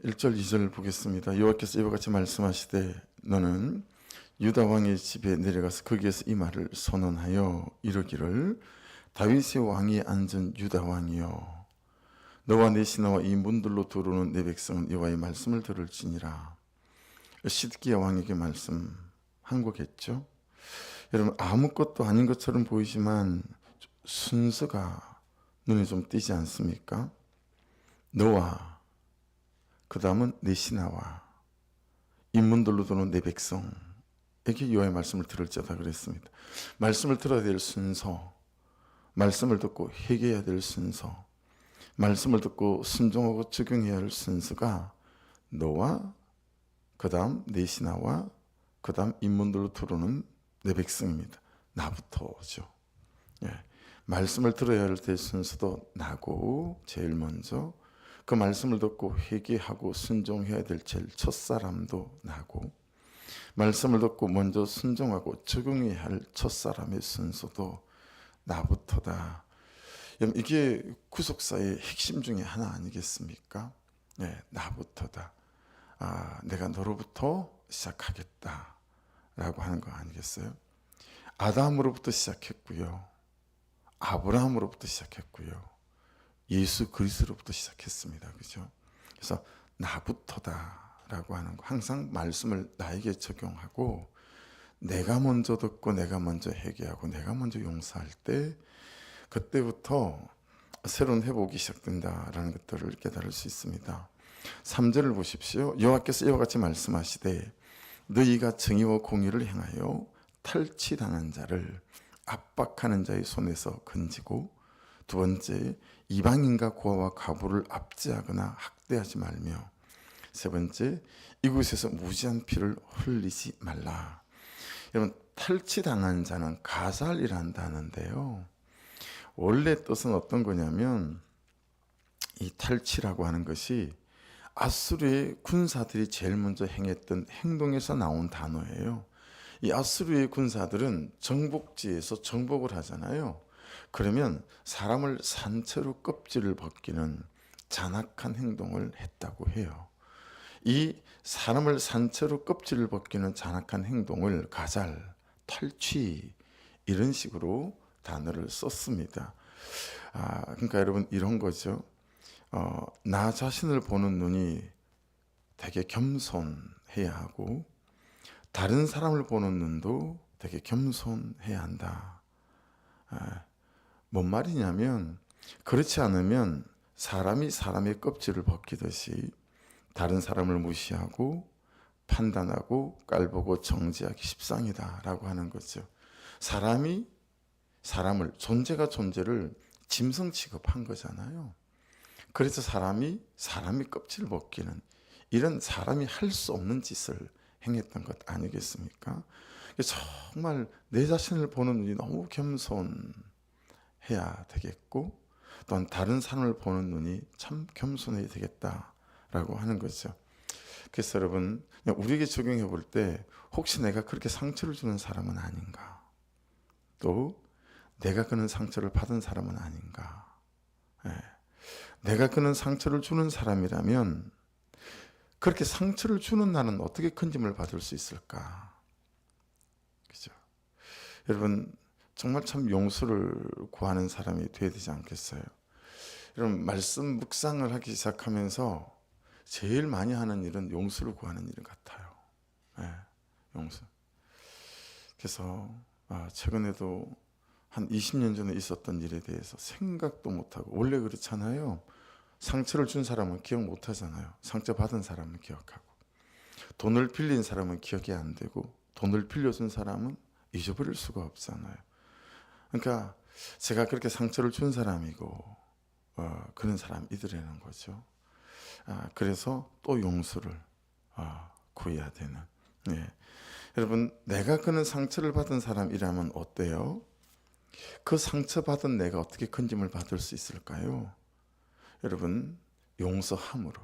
1절 2절 보겠습니다. 여호와께서 이와 같이 말씀하시되 너는 유다 왕의 집에 내려가서 거기에서 이 말을 선언하여 이르기를 다윗의 왕이 앉은 유다 왕이여 너와 내 신하와 이 문들로 들어오는 내 백성은 여호와의 말씀을 들을지니라. 시드기야 왕에게 말씀한 거겠죠. 여러분 아무것도 아닌 것처럼 보이지만 순서가 눈에 좀 띄지 않습니까? 너와 그 다음은 내 신하와 인문들로 도는 내 백성에게 여호와의 말씀을 들을지어다 그랬습니다. 말씀을 들어야 될 순서, 말씀을 듣고 회개해야 될 순서, 말씀을 듣고 순종하고 적용해야 할 순서가 너와 그 다음 내 신하와 그 다음 인문들로 들어오는 내 백성입니다. 나부터죠. 예. 말씀을 들어야 할 때 순서도 나고 제일 먼저 그 말씀을 듣고 회개하고 순종해야 될 제일 첫사람도 나고 말씀을 듣고 먼저 순종하고 적용해야 할 첫사람의 순서도 나부터다. 이게 구속사의 핵심 중에 하나 아니겠습니까? 네, 나부터다. 내가 너로부터 시작하겠다 라고 하는 거 아니겠어요? 아담으로부터 시작했고요. 아브라함으로부터 시작했고요. 예수 그리스도로부터 시작했습니다. 그죠? 그래서 나부터다라고 하는 거. 항상 말씀을 나에게 적용하고 내가 먼저 듣고 내가 먼저 회개하고 내가 먼저 용서할 때 그때부터 새로운 회복이 시작된다라는 것들을 깨달을 수 있습니다. 3절을 보십시오. 여호와께서 이와 같이 말씀하시되 너희가 정의와 공의를 행하여 탈취당한 자를 압박하는 자의 손에서 건지고 두 번째 이방인과 고아와 과부를 압제하거나 학대하지 말며 세 번째 이곳에서 무지한 피를 흘리지 말라. 여러분 탈취당한 자는 가살이란다는데요. 원래 뜻은 어떤 거냐면 이 탈취라고 하는 것이 아수르의 군사들이 제일 먼저 행했던 행동에서 나온 단어예요. 이 아수르의 군사들은 정복지에서 정복을 하잖아요. 그러면 사람을 산채로 껍질을 벗기는 잔악한 행동을 했다고 해요. 이 사람을 산채로 껍질을 벗기는 잔악한 행동을 가살, 탈취 이런 식으로 단어를 썼습니다. 그러니까 여러분 이런 거죠. 나 자신을 보는 눈이 되게 겸손해야 하고 다른 사람을 보는 눈도 되게 겸손해야 한다. 뭔 말이냐면 그렇지 않으면 사람이 사람의 껍질을 벗기듯이 다른 사람을 무시하고 판단하고 깔보고 정죄하기 십상이다라고 하는 거죠. 사람이 사람을 존재가 존재를 짐승 취급한 거잖아요. 그래서 사람이 껍질을 벗기는 이런 사람이 할 수 없는 짓을 행했던 것 아니겠습니까? 정말 내 자신을 보는 눈이 너무 겸손해야 되겠고 또한 다른 사람을 보는 눈이 참 겸손해야 되겠다라고 하는 거죠. 그래서 여러분 우리에게 적용해 볼 때 혹시 내가 그렇게 상처를 주는 사람은 아닌가, 또 내가 그런 상처를 받은 사람은 아닌가. 내가 그런 상처를 주는 사람이라면 그렇게 상처를 주는 나는 어떻게 건짐을 받을 수 있을까? 그죠? 여러분 정말 참 용서를 구하는 사람이 되어야 되지 않겠어요? 여러분 말씀 묵상을 하기 시작하면서 제일 많이 하는 일은 용서를 구하는 일 같아요. 용서. 그래서 최근에도 한 20년 전에 있었던 일에 대해서 생각도 못하고, 원래 그렇잖아요. 상처를 준 사람은 기억 못하잖아요. 상처 받은 사람은 기억하고, 돈을 빌린 사람은 기억이 안 되고, 돈을 빌려준 사람은 잊어버릴 수가 없잖아요. 그러니까 제가 그렇게 상처를 준 사람이고 그런 사람이더라는 거죠. 그래서 또 용서를 구해야 되는. 여러분 내가 그런 상처를 받은 사람이라면 어때요? 그 상처받은 내가 어떻게 건짐을 받을 수 있을까요? 여러분 용서함으로.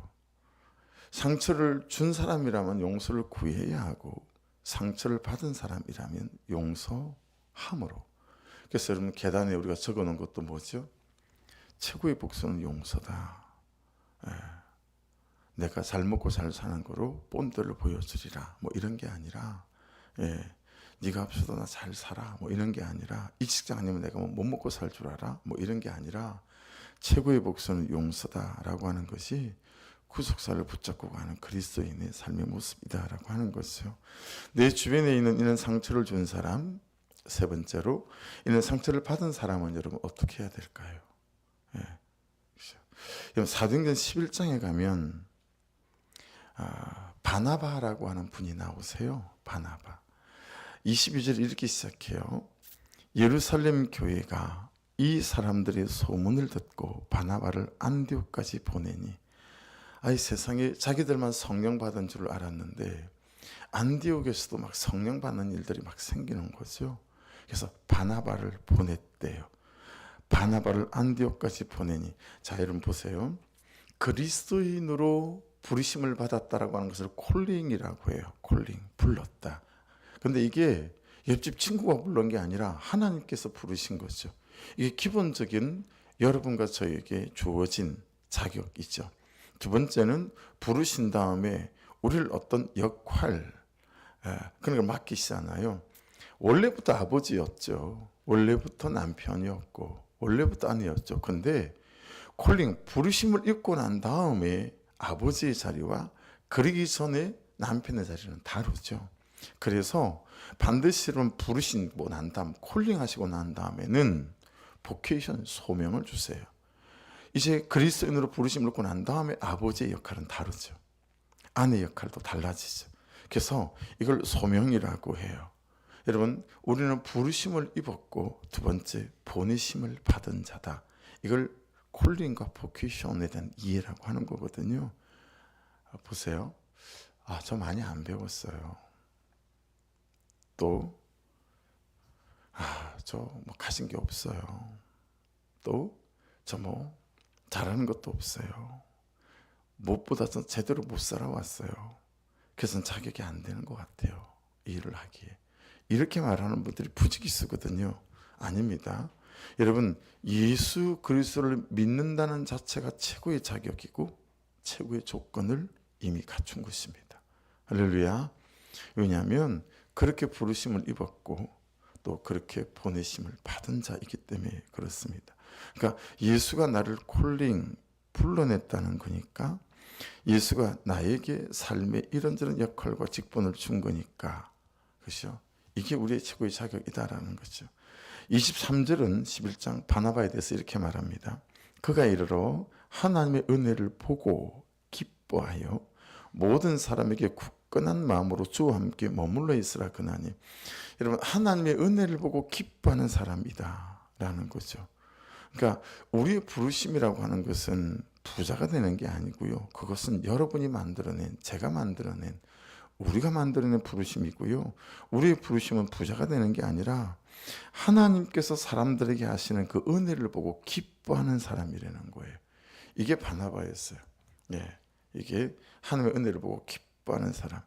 상처를 준 사람이라면 용서를 구해야 하고 상처를 받은 사람이라면 용서함으로. 그래서 여러분 계단에 우리가 적어놓은 것도 뭐죠? 최고의 복수는 용서다. 내가 잘 먹고 잘 사는 거로 본드를 보여주리라. 뭐 이런 게 아니라, 네가 없어도 나 잘 살아. 뭐 이런 게 아니라, 이 직장 아니면 내가 뭐 못 먹고 살 줄 알아. 뭐 이런 게 아니라, 최고의 복수는 용서다라고 하는 것이 구속사를 붙잡고 가는 그리스도인의 삶의 모습이다라고 하는 것이죠. 내 주변에 있는 이런 상처를 준 사람, 세 번째로 이런 상처를 받은 사람은 여러분 어떻게 해야 될까요? 그렇죠. 사도행전 11장에 가면 바나바라고 하는 분이 나오세요. 바나바. 22절 이렇게 시작해요. 예루살렘 교회가 이 사람들의 소문을 듣고 바나바를 안디옥까지 보내니, 아이 세상에 자기들만 성령 받은 줄 알았는데 안디옥에서도 막 성령 받는 일들이 막 생기는 거죠. 그래서 바나바를 보냈대요. 바나바를 안디옥까지 보내니, 자 여러분 보세요. 그리스도인으로 부르심을 받았다라고 하는 것을 콜링이라고 해요. 콜링, 불렀다. 근데 이게 옆집 친구가 부른 게 아니라 하나님께서 부르신 거죠. 이게 기본적인 여러분과 저에게 주어진 자격이죠. 두 번째는 부르신 다음에 우리를 어떤 역할, 그런 걸 맡기시잖아요. 원래부터 아버지였죠. 원래부터 남편이었고 원래부터 아내였죠. 근데 콜링, 부르심을 입고 난 다음에 아버지의 자리와 그러기 전에 남편의 자리는 다르죠. 그래서 반드시 부르신 난 다음, 콜링 하시고 난 다음에는 보케이션, 소명을 주세요. 이제 그리스도인으로 부르심을 입고 난 다음에 아버지의 역할은 다르죠. 아내의 역할도 달라지죠. 그래서 이걸 소명이라고 해요. 여러분, 우리는 부르심을 입었고 두 번째 보내심을 받은 자다. 이걸 콜링과 보케이션에 대한 이해라고 하는 거거든요. 보세요. 저 많이 안 배웠어요. 또 저 뭐 가진 게 없어요. 또 저 뭐 잘하는 것도 없어요. 무엇보다 전 제대로 못 살아왔어요. 그래서 자격이 안 되는 것 같아요. 이 일을 하기에. 이렇게 말하는 분들이 부지기수거든요. 아닙니다. 여러분, 예수 그리스도를 믿는다는 자체가 최고의 자격이고 최고의 조건을 이미 갖춘 것입니다. 할렐루야. 왜냐하면 그렇게 부르심을 입었고 또 그렇게 보내심을 받은 자이기 때문에 그렇습니다. 그러니까 예수가 나를 콜링, 불러냈다는 거니까, 예수가 나에게 삶의 이런저런 역할과 직분을 준 거니까, 그렇죠? 이게 우리의 최고의 자격이다라는 거죠. 23절은 11장 바나바에 대해서 이렇게 말합니다. 그가 이르러 하나님의 은혜를 보고 기뻐하여 모든 사람에게 굳건한 마음으로 주와 함께 머물러 있으라 그나니. 여러분, 하나님의 은혜를 보고 기뻐하는 사람이다 라는 거죠. 그러니까 우리의 부르심이라고 하는 것은 부자가 되는 게 아니고요. 그것은 여러분이 만들어낸, 제가 만들어낸, 우리가 만들어낸 부르심이고요. 우리의 부르심은 부자가 되는 게 아니라 하나님께서 사람들에게 하시는 그 은혜를 보고 기뻐하는 사람이라는 거예요. 이게 바나바였어요. 이게 하나님의 은혜를 보고 기뻐하는 사람.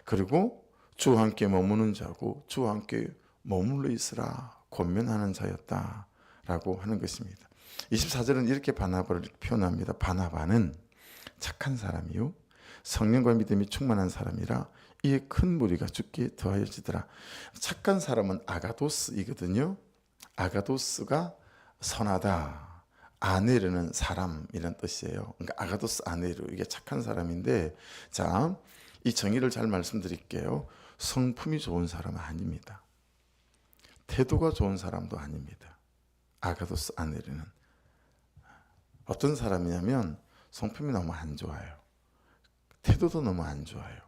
그리고 주와 함께 머무는 자고 주와 함께 머물러 있으라 권면하는 자였다라고 하는 것입니다. 24절은 이렇게 바나바를 표현합니다. 바나바는 착한 사람이요 성령과 믿음이 충만한 사람이라 이에 큰 무리가 죽게 더하여지더라. 착한 사람은 아가도스이거든요. 아가도스가 선하다, 아네르는 사람 이런 뜻이에요. 그러니까 아가도스 아네르, 이게 착한 사람인데, 자, 이 정의를 잘 말씀드릴게요. 성품이 좋은 사람은 아닙니다. 태도가 좋은 사람도 아닙니다. 아가도스 아네르는 어떤 사람이냐면 성품이 너무 안 좋아요. 태도도 너무 안 좋아요.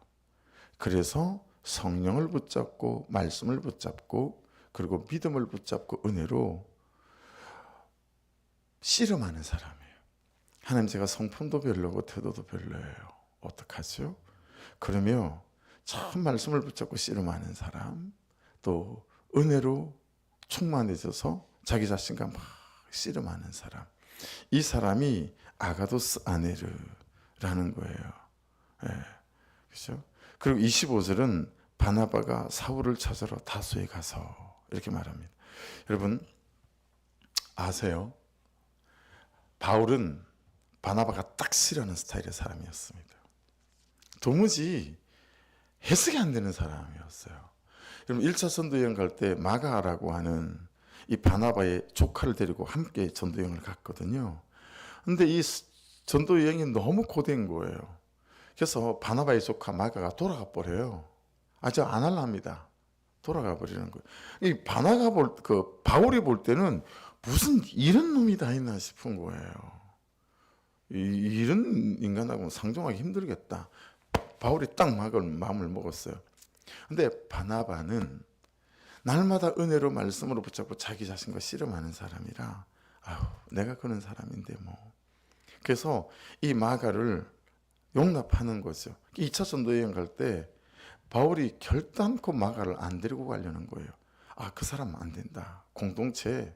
그래서 성령을 붙잡고 말씀을 붙잡고 그리고 믿음을 붙잡고 은혜로 씨름하는 사람이에요. 하나님, 제가 성품도 별로고 태도도 별로예요. 어떡하죠? 그러면 참 말씀을 붙잡고 씨름하는 사람, 또 은혜로 충만해져서 자기 자신과 막 씨름하는 사람, 이 사람이 아가도스 아네르라는 거예요. 그렇죠? 그리고 25절은 바나바가 사울을 찾으러 다소에 가서 이렇게 말합니다. 여러분 아세요? 바울은 바나바가 딱 싫어하는 스타일의 사람이었습니다. 도무지 해석이 안 되는 사람이었어요. 그럼 1차 전도여행 갈 때 마가라고 하는 이 바나바의 조카를 데리고 함께 전도여행을 갔거든요. 근데 이 전도여행이 너무 고된 거예요. 그래서 바나바의 조카 마가가 돌아가 버려요. 저 안 할랍니다. 돌아가 버리는 거예요. 이 바울이 볼 때는 무슨 이런 놈이 다 있나 싶은 거예요. 이런 인간하고는 상종하기 힘들겠다. 바울이 딱 마음을 먹었어요. 근데 바나바는 날마다 은혜로 말씀으로 붙잡고 자기 자신과 씨름하는 사람이라 내가 그런 사람인데 뭐. 그래서 이 마가를 용납하는 거죠. 2차 전도여행 갈 때 바울이 결단코 마가를 안 데리고 가려는 거예요. 그 사람 안 된다. 공동체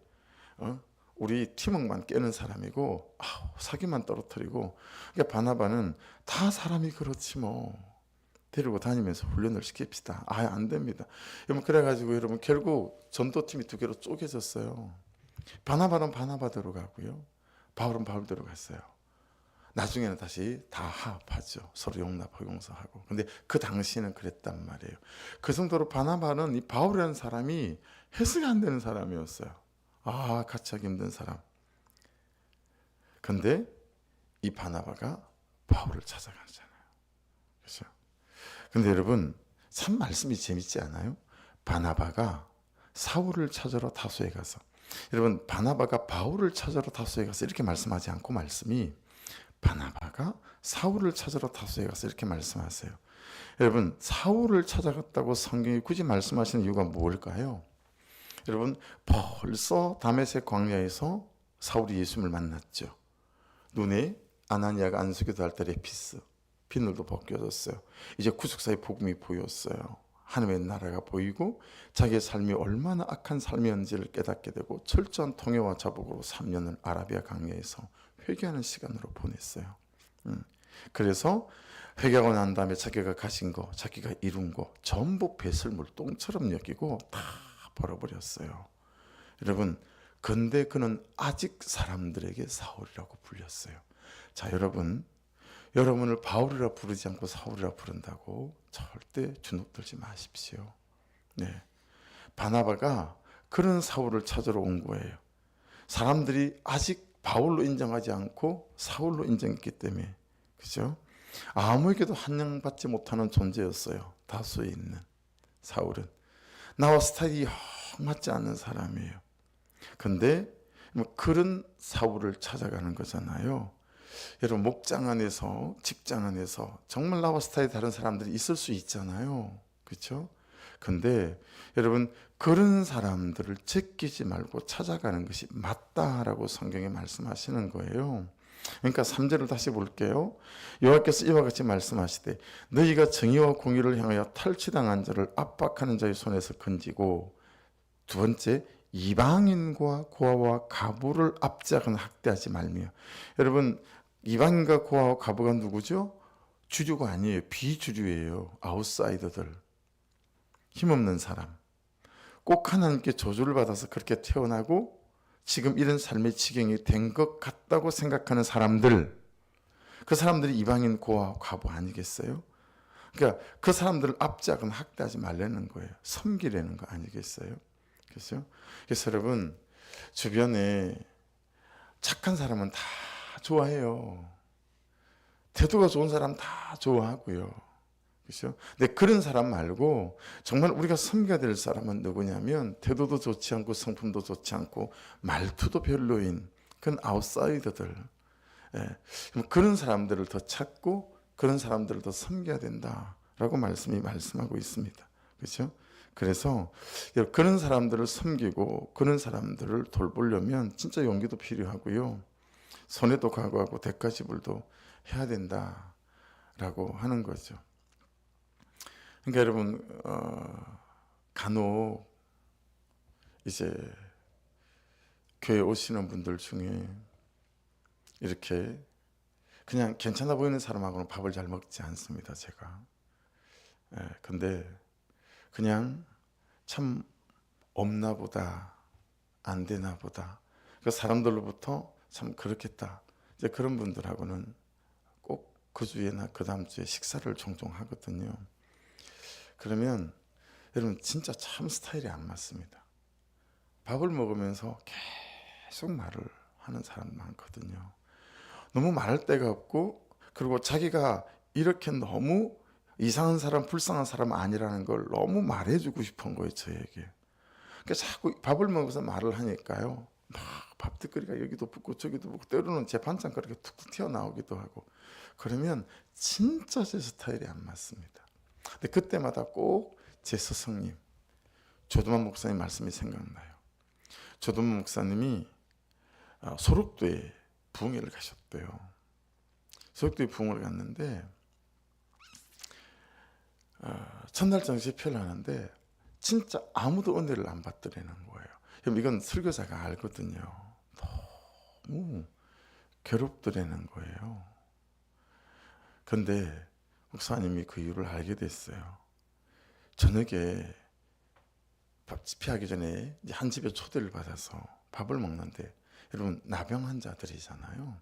우리 팀워크만 깨는 사람이고 사기만 떨어뜨리고. 그러니까 바나바는 다 사람이 그렇지 뭐 데리고 다니면서 훈련을 시킵시다. 안 됩니다. 여러분 그래가지고 여러분 결국 전도팀이 두 개로 쪼개졌어요. 바나바는 바나바대로 가고요, 바울은 바울대로 갔어요. 나중에는 다시 다 화합하죠. 서로 용납하고 용서하고. 근데 그 당시에는 그랬단 말이에요. 그 정도로 바나바는 이 바울이라는 사람이 해석이 안 되는 사람이었어요. 같이 하기 힘든 사람. 근데 이 바나바가 바울을 찾아가잖아요. 그렇죠? 근데 여러분 참 말씀이 재밌지 않아요? 바나바가 사울을 찾으러 다소에 가서, 여러분 바나바가 바울을 찾으러 다소에 가서 이렇게 말씀하지 않고 말씀이 바나바가 사울을 찾으러 다소에 가서 이렇게 말씀하세요. 여러분 사울을 찾아갔다고 성경이 굳이 말씀하시는 이유가 뭘까요? 여러분 벌써 다메섹 광야에서 사울이 예수님을 만났죠. 눈에 아나니아가 안수기도 할 때 레피스, 비늘도 벗겨졌어요. 이제 구속사의 복음이 보였어요. 하나님의 나라가 보이고 자기의 삶이 얼마나 악한 삶이었는지를 깨닫게 되고 철저한 통회와 자복으로 3년을 아라비아 강야에서 회개하는 시간으로 보냈어요. 그래서 회개하고 난 다음에 자기가 가진 거, 자기가 이룬 거 전부 배설물 똥처럼 여기고 다 버려버렸어요. 여러분 근데 그는 아직 사람들에게 사울이라고 불렸어요. 자, 여러분을 바울이라 부르지 않고 사울이라 부른다고 절대 주눅들지 마십시오. 네, 바나바가 그런 사울을 찾으러 온 거예요. 사람들이 아직 바울로 인정하지 않고 사울로 인정했기 때문에. 그죠? 아무에게도 환영받지 못하는 존재였어요. 다소에 있는 사울은. 나와 스타일이 영 맞지 않는 사람이에요. 근데 그런 사울을 찾아가는 거잖아요. 여러분 목장 안에서, 직장 안에서 정말 나와 스타일이 다른 사람들이 있을 수 있잖아요. 그렇죠? 근데 여러분 그런 사람들을 제끼지 말고 찾아가는 것이 맞다라고 성경에 말씀하시는 거예요. 그러니까 3절을 다시 볼게요. 여호와께서 이와 같이 말씀하시되 너희가 정의와 공의를 향하여 탈취당한 자를 압박하는 자의 손에서 건지고, 두 번째 이방인과 고아와 과부를 압제하거나 학대하지 말며. 여러분 이방인과 고아와 과부가 누구죠? 주류가 아니에요. 비주류예요. 아웃사이더들, 힘없는 사람. 꼭 하나님께 저주를 받아서 그렇게 태어나고 지금 이런 삶의 지경이 된 것 같다고 생각하는 사람들, 그 사람들이 이방인 고아 과부 아니겠어요? 그러니까 그 사람들을 압제하거나 학대하지 말라는 거예요. 섬기라는 거 아니겠어요? 그렇죠? 그래서 여러분 주변에 착한 사람은 다 좋아해요. 태도가 좋은 사람 다 좋아하고요. 그렇죠? 근데 그런 사람 말고 정말 우리가 섬겨야 될 사람은 누구냐면 태도도 좋지 않고 성품도 좋지 않고 말투도 별로인 그런 아웃사이더들. 그런 사람들을 더 찾고 그런 사람들을 더 섬겨야 된다라고 말씀하고 있습니다. 그렇죠? 그래서 그런 사람들을 섬기고 그런 사람들을 돌보려면 진짜 용기도 필요하고요. 손해도 각오하고 대가지불도 해야 된다라고 하는 거죠. 그러니까 여러분 간혹 이제 교회 오시는 분들 중에 이렇게 그냥 괜찮아 보이는 사람하고는 밥을 잘 먹지 않습니다, 제가. 근데 그냥 참 없나 보다, 안 되나 보다, 그 사람들로부터 참 그렇겠다, 이제 그런 분들하고는 꼭 그 주에나 그 다음 주에 식사를 종종 하거든요. 그러면 여러분 진짜 참 스타일이 안 맞습니다. 밥을 먹으면서 계속 말을 하는 사람 많거든요. 너무 말할 데가 없고, 그리고 자기가 이렇게 너무 이상한 사람, 불쌍한 사람 아니라는 걸 너무 말해주고 싶은 거예요, 저에게. 그러니까 자꾸 밥을 먹으면서 말을 하니까요, 막 밥뒷거리가 여기도 붙고 저기도 붙고, 때로는 제 반찬거리가 툭툭 튀어나오기도 하고, 그러면 진짜 제 스타일이 안 맞습니다. 근데 그때마다 꼭 제 스승님 조두만 목사님 말씀이 생각나요. 조두만 목사님이 소록도에 부흥회를 가셨대요. 소록도에 부흥을 갔는데 첫날 정시표를 하는데 진짜 아무도 은혜를 안 받더라는 거예요. 그럼 이건 설교자가 알거든요. 너무 괴롭더라는 거예요. 근데 목사님이 그 이유를 알게 됐어요. 저녁에 밥 집회하기 전에 이제 한 집에 초대를 받아서 밥을 먹는데, 여러분 나병 환자들이잖아요.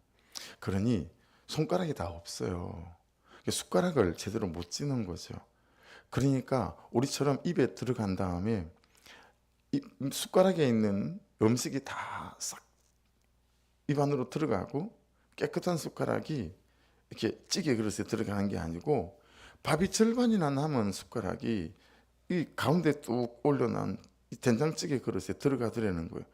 그러니 손가락이 다 없어요. 숟가락을 제대로 못 쥐는 거죠. 그러니까 우리처럼 입에 들어간 다음에 숟가락에 있는 음식이 다 싹 입 안으로 들어가고, 깨끗한 숟가락이 이렇게 찌개 그릇에 들어가는 게 아니고 밥이 절반이나 남은 숟가락이 이 가운데 뚝 올려놓은 이 된장찌개 그릇에 들어가더라는 거예요.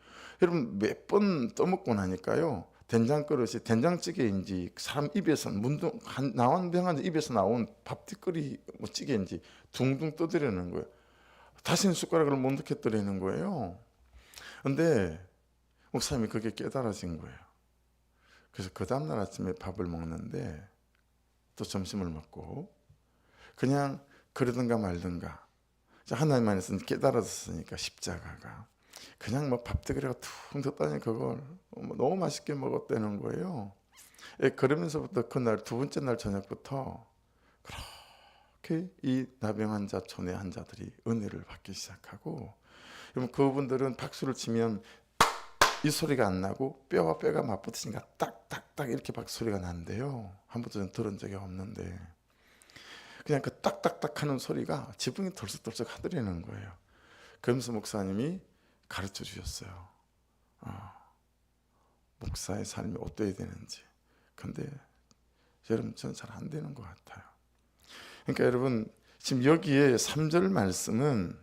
여러분 몇 번 떠먹고 나니까요, 된장 그릇이 된장찌개인지 사람 입에서 문둥 나온 병한 입에서 나온 밥뒷거리 뭐 찌개인지 둥둥 떠들려는 거예요. 다시는 숟가락을 못 넣겠더라는 거예요. 근데 목사님이 그게 깨달아진 거예요. 그래서 그 다음날 아침에 밥을 먹는데, 또 점심을 먹고 그냥 그러든가 말든가, 하나님 안에서 깨달았으니까 십자가가 그냥 뭐 밥대가리가 툭 떴다니 그걸 너무 맛있게 먹었다는 거예요. 그러면서부터 그날 두 번째 날 저녁부터 그렇게 이 나병 환자, 초내 환자들이 은혜를 받기 시작하고, 그러면 그분들은 박수를 치면 이 소리가 안 나고 뼈와 뼈가 맞붙으니까 딱딱딱 이렇게 박소리가 난대요. 한 번도 전 들은 적이 없는데, 그냥 그 딱딱딱 하는 소리가 지붕이 덜썩덜썩 하더라는 거예요. 그러면서 목사님이 가르쳐 주셨어요. 목사의 삶이 어떠해야 되는지. 근데 여러분 저는 잘 안 되는 것 같아요. 그러니까 여러분 지금 여기에 3절 말씀은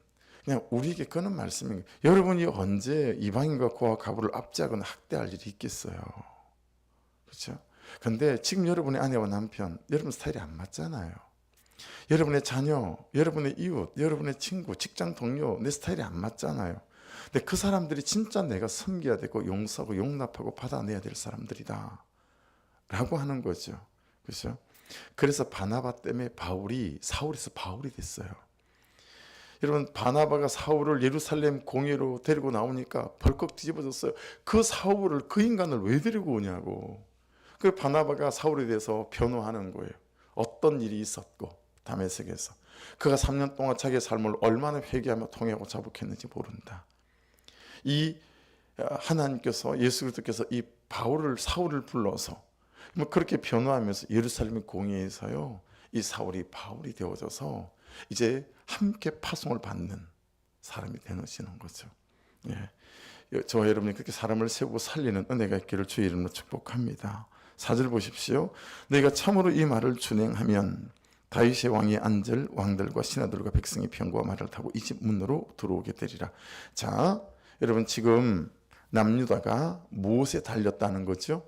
그냥 우리에게 그런 말씀인 거예요. 여러분이 언제 이방인과 고아 가부를 압제하거나 학대할 일이 있겠어요. 그렇죠? 근데 지금 여러분의 아내와 남편, 여러분 스타일이 안 맞잖아요. 여러분의 자녀, 여러분의 이웃, 여러분의 친구, 직장 동료, 내 스타일이 안 맞잖아요. 근데 그 사람들이 진짜 내가 섬겨야 되고 용서하고 용납하고 받아내야 될 사람들이다 라고 하는 거죠. 그렇죠? 그래서 바나바 때문에 사울에서 바울이 됐어요. 여러분 바나바가 사울을 예루살렘 공회로 데리고 나오니까 벌컥 뒤집어졌어요. 그 사울을, 그 인간을 왜 데리고 오냐고. 그 바나바가 사울에 대해서 변호하는 거예요. 어떤 일이 있었고 다메섹에서 그가 3년 동안 자기의 삶을 얼마나 회개하며 통회하고 자복했는지 모른다. 이 하나님께서, 예수 그리스도께서 이 사울을 불러서 뭐 그렇게 변호하면서 예루살렘 공회에서요, 이 사울이 바울이 되어져서 이제 함께 파송을 받는 사람이 되시는 거죠. 예. 저와 여러분이 그렇게 사람을 세우고 살리는 은혜가 있기를 주의 이름으로 축복합니다. 4절 보십시오. 너희가 참으로 이 말을 준행하면 다윗의 왕이 앉을 왕들과 신하들과 백성의 병거와 말을 타고 이 집 문으로 들어오게 되리라. 자, 여러분 지금 남유다가 무엇에 달렸다는 거죠?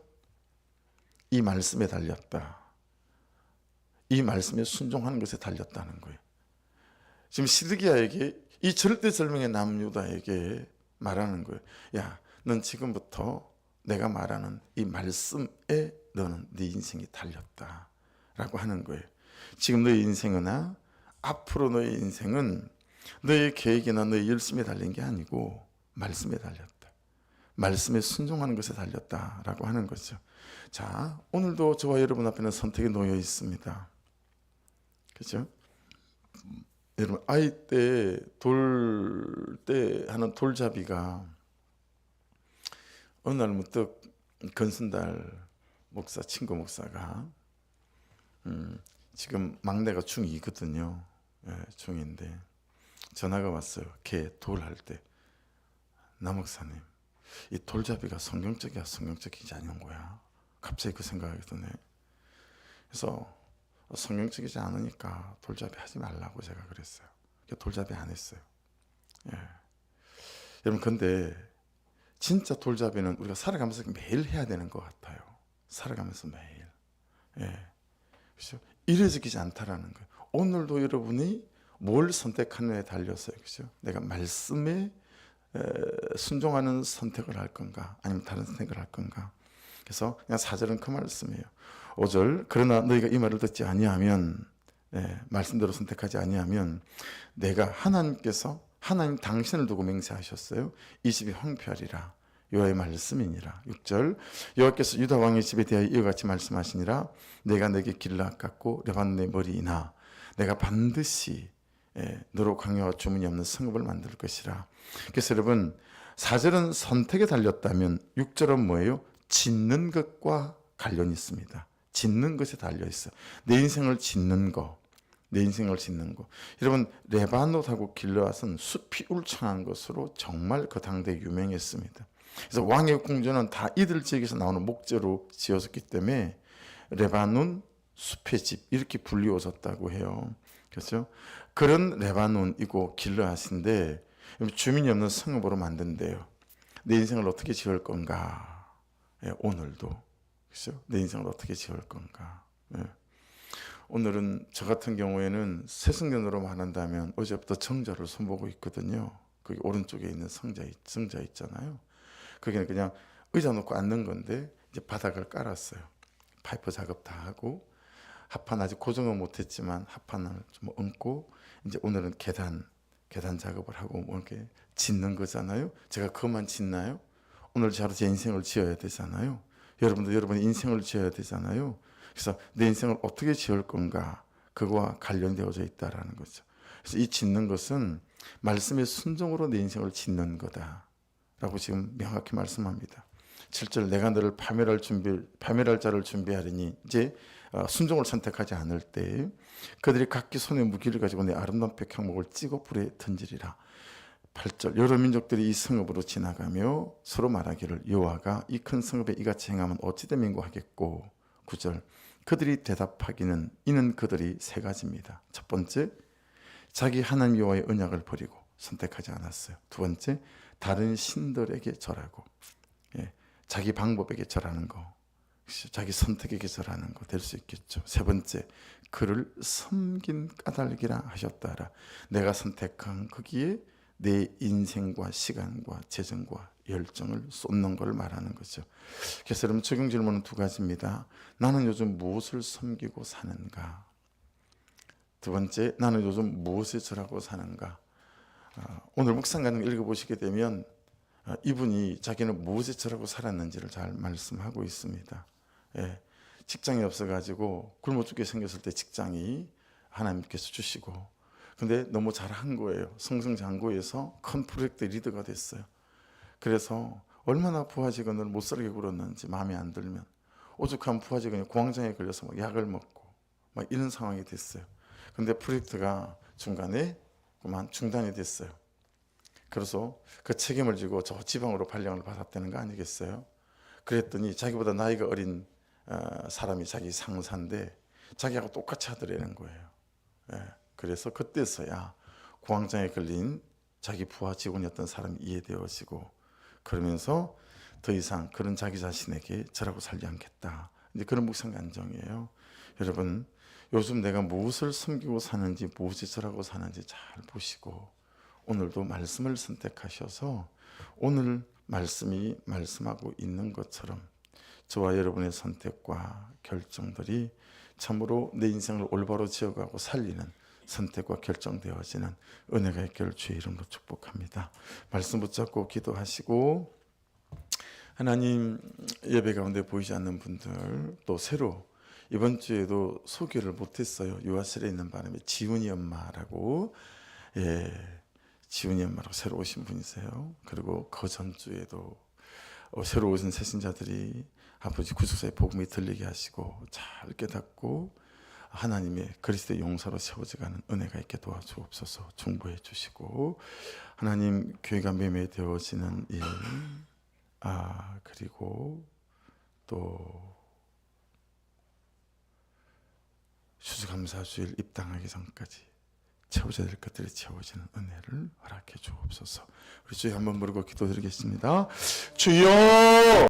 이 말씀에 달렸다. 이 말씀에 순종하는 것에 달렸다는 거예요. 지금 시드기야에게, 이 절대절명의 남유다에게 말하는 거예요. 야, 넌 지금부터 내가 말하는 이 말씀에 너는 네 인생이 달렸다 라고 하는 거예요. 지금 너의 인생이나 앞으로 너의 인생은 너의 계획이나 너의 열심에 달린 게 아니고 말씀에 달렸다. 말씀에 순종하는 것에 달렸다라고 하는 거죠. 자, 오늘도 저와 여러분 앞에는 선택이 놓여 있습니다. 그렇죠? 여러분 아이 때 하는 돌잡이가 어느 날 문득 건순달 목사, 친구 목사가 지금 막내가 중2거든요. 중2인데 전화가 왔어요. 걔 돌 할 때, 나 목사님, 이 돌잡이가 성경적이야 성경적이지 않은 거야? 갑자기 그 생각이 드네. 그래서 성경적이지 않으니까 돌잡이 하지 말라고 제가 그랬어요. 돌잡이 안 했어요. 여러분, 근데 진짜 돌잡이는 우리가 살아가면서 매일 해야 되는 것 같아요. 살아가면서 매일. 그렇죠? 이루어지지 않다라는 거예요. 오늘도 여러분이 뭘 선택하느냐에 달렸어요. 그렇죠? 내가 말씀에 순종하는 선택을 할 건가, 아니면 다른 선택을 할 건가. 그래서 그냥 4절은 그 말씀이에요. 5절, 그러나 너희가 이 말을 듣지 아니하면, 말씀대로 선택하지 아니하면 내가 하나님께서 하나님 당신을 두고 맹세하셨어요. 이 집이 황폐하리라. 여호와의 말씀이니라. 6절, 여호와께서 유다 왕의 집에 대하여 이와 같이 말씀하시니라. 내가 내게 길라 깎고 레바논의 머리이나 내가 반드시 너로 강요와 주문이 없는 성읍을 만들 것이라. 그래서 여러분, 4절은 선택에 달렸다면 6절은 뭐예요? 짓는 것과 관련이 있습니다. 짓는 것에 달려 있어. 내 인생을 짓는 거, 내 인생을 짓는 거. 여러분, 레바논하고 길르앗은 숲이 울창한 것으로 정말 그 당대에 유명했습니다. 그래서 왕의 궁전은 다 이들 지역에서 나오는 목재로 지어졌기 때문에 레바논 숲의 집 이렇게 불리워졌다고 해요. 그렇죠? 그런 레바논이고 길르앗인데 주민이 없는 성읍으로 만든대요. 내 인생을 어떻게 지을 건가? 오늘도. 그렇죠? 내 인생을 어떻게 지을 건가? 오늘은 저 같은 경우에는 새승년으로 말한다면 어제부터 정자를 손보고 있거든요. 거기 오른쪽에 있는 성자 있잖아요. 거기는 그냥 의자 놓고 앉는 건데 이제 바닥을 깔았어요. 파이프 작업 다 하고 합판 아직 고정은 못했지만 합판을 좀 얹고 이제 오늘은 계단 작업을 하고 뭐 이렇게 짓는 거잖아요. 제가 그것만 짓나요? 오늘 저로 제 인생을 지어야 되잖아요. 여러분도 여러분의 인생을 지어야 되잖아요. 그래서 내 인생을 어떻게 지을 건가, 그거와 관련되어져 있다라는 거죠. 그래서 이 짓는 것은 말씀의 순종으로 내 인생을 짓는 거다라고 지금 명확히 말씀합니다. 7절, 내가 너를 파멸할 자를 준비하리니, 이제 순종을 선택하지 않을 때 그들이 각기 손에 무기를 가지고 내 아름다운 백향목을 찍어 불에 던지리라. 8절, 여러 민족들이 이 성읍으로 지나가며 서로 말하기를 여호와가 이 큰 성읍에 이같이 행하면 어찌 되민고 하겠고. 9절, 그들이 대답하기는 이는 그들이 세 가지입니다. 첫 번째, 자기 하나님 여호와의 언약을 버리고 선택하지 않았어요. 두 번째, 다른 신들에게 절하고, 자기 방법에게 절하는 거, 자기 선택에게 절하는 거 될 수 있겠죠. 세 번째, 그를 섬긴 까닭이라 하셨다라. 내가 선택한 거기에 내 인생과 시간과 재정과 열정을 쏟는 걸 말하는 거죠. 그래서 여러분, 적용 질문은 두 가지입니다. 나는 요즘 무엇을 섬기고 사는가? 두 번째, 나는 요즘 무엇에 절하고 사는가? 오늘 묵상 강론 읽어보시게 되면 이분이 자기는 무엇에 절하고 살았는지를 잘 말씀하고 있습니다. 직장이 없어가지고 굶어 죽게 생겼을 때 직장이 하나님께서 주시고, 근데 너무 잘한 거예요. 승승장구해서 큰 프로젝트 리더가 됐어요. 그래서 얼마나 부하 직원을 못 살게 굴었는지 마음에 안 들면 오죽한 부하 직원이 공황장애 걸려서 막 약을 먹고 막 이런 상황이 됐어요. 근데 프로젝트가 중간에 그만 중단이 됐어요. 그래서 그 책임을 지고 저 지방으로 발령을 받았다는 거 아니겠어요? 그랬더니 자기보다 나이가 어린 사람이 자기 상사인데 자기하고 똑같이 하더라는 거예요. 그래서 그때서야 공황장애에 걸린 자기 부하 직원이었던 사람이 이해되어지고, 그러면서 더 이상 그런 자기 자신에게 절하고 살지 않겠다. 이제 그런 묵상 간정이에요. 여러분, 요즘 내가 무엇을 섬기고 사는지, 무엇이 절하고 사는지 잘 보시고 오늘도 말씀을 선택하셔서 오늘 말씀이 말씀하고 있는 것처럼 저와 여러분의 선택과 결정들이 참으로 내 인생을 올바로 지어가고 살리는 선택과 결정되어지는 은혜가 있기를 주의 이름으로 축복합니다. 말씀 붙잡고 기도하시고, 하나님, 예배 가운데 보이지 않는 분들, 또 새로 이번 주에도 소개를 못했어요. 유아실에 있는 바람에 지훈이 엄마라고, 지훈이 엄마라고 새로 오신 분이세요. 그리고 그 전주에도 새로 오신 새신자들이 아버지 구속사의 복음이 들리게 하시고 잘 깨닫고 하나님의 그리스도의 용사로 세워져가는 은혜가 있게 도와주옵소서. 중보해 주시고 하나님 교회가 매매되어지는 일, 그리고 또 수주감사주일 입당하기 전까지 채워져야 될 것들이 채워지는 은혜를 허락해 주옵소서. 우리 주여 한번 부르고 기도드리겠습니다. 주여!